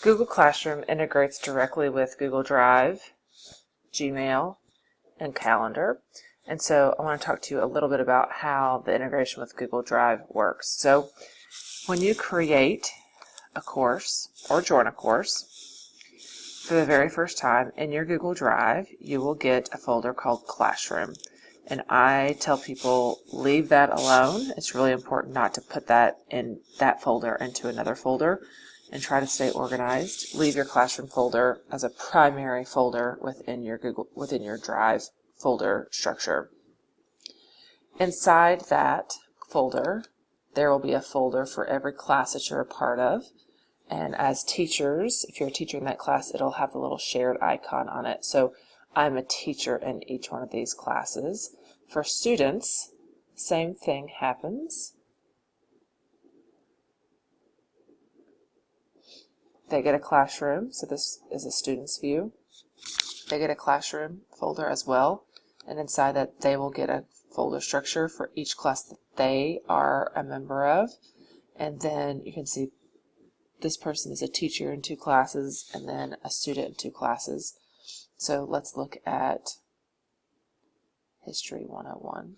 Google Classroom integrates directly with Google Drive, Gmail, and Calendar. And so I want to talk to you a little bit about how the integration with Google Drive works. So when you create a course or join a course for the very first time in your Google Drive, you will get a folder called Classroom. And I tell people, leave that alone. It's really important not to put that in that folder into another folder, and try to stay organized. Leave your Classroom folder as a primary folder within your Drive folder structure. Inside that folder, there will be a folder for every class that you're a part of. And as teachers, if you're a teacher in that class, it'll have the little shared icon on it. So I'm a teacher in each one of these classes. For students, same thing happens. They get a Classroom, so this is a student's view. They get a Classroom folder as well, and inside that they will get a folder structure for each class that they are a member of. And then you can see this person is a teacher in 2 classes and then a student in 2 classes. So let's look at History 101.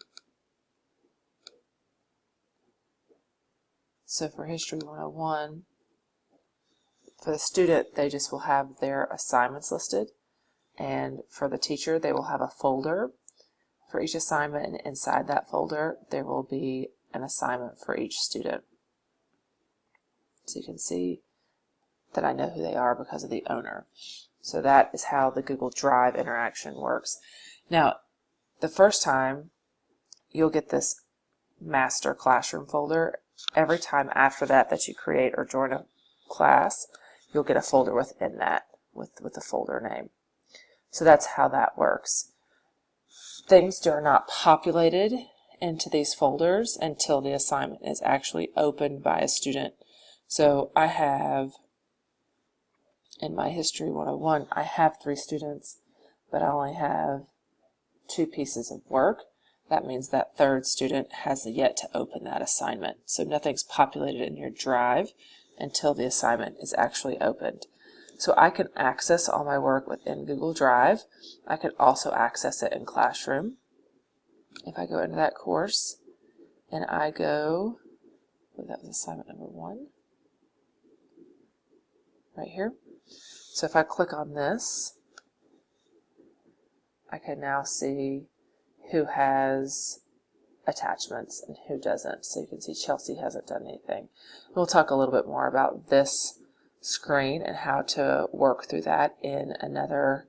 So for History 101, for the student, they just will have their assignments listed, and for the teacher, they will have a folder for each assignment, and inside that folder, there will be an assignment for each student. So you can see that I know who they are because of the owner. So that is how the Google Drive interaction works. Now, the first time, you'll get this master Classroom folder. Every time after that you create or join a class, you'll get a folder within that with the folder name. So that's how that works. Things are not populated into these folders until the assignment is actually opened by a student. So I have, in my History 101, I have 3 students, but I only have 2 pieces of work. That means that third student has yet to open that assignment. So nothing's populated in your Drive until the assignment is actually opened. So I can access all my work within Google Drive. I can also access it in Classroom. If I go into that course and I go, that was assignment number 1, right here. So if I click on this, I can now see who has attachments and who doesn't. So you can see Chelsea hasn't done anything. We'll talk a little bit more about this screen and how to work through that in another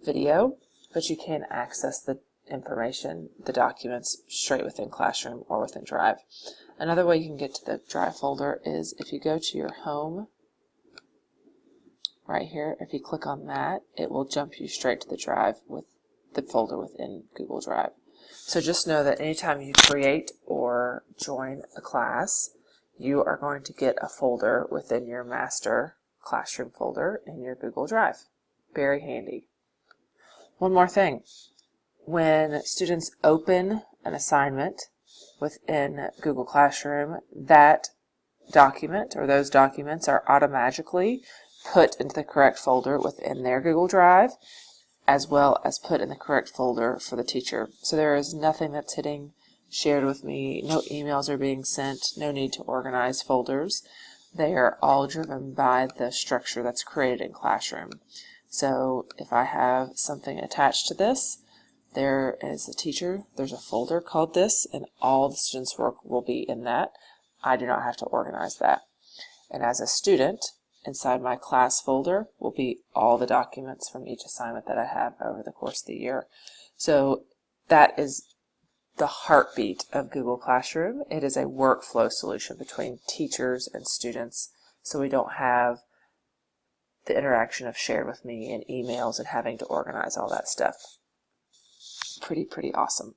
video, but you can access the information, the documents, straight within Classroom or within Drive. Another way you can get to the Drive folder is if you go to your home right here. If you click on that, it will jump you straight to the Drive with the folder within Google Drive. So just know that anytime you create or join a class, you are going to get a folder within your master Classroom folder in your Google Drive. Very handy. One more thing. When students open an assignment within Google Classroom, that document or those documents are automatically put into the correct folder within their Google Drive, as well as put in the correct folder for the teacher. So there is nothing that's hitting shared with me, no emails are being sent, no need to organize folders. They are all driven by the structure that's created in Classroom. So if I have something attached to this, there is a teacher, there's a folder called this, and all the students' work will be in that. I do not have to organize that. And as a student, inside my class folder will be all the documents from each assignment that I have over the course of the year. So that is the heartbeat of Google Classroom. It is a workflow solution between teachers and students, so we don't have the interaction of shared with me and emails and having to organize all that stuff. Pretty awesome.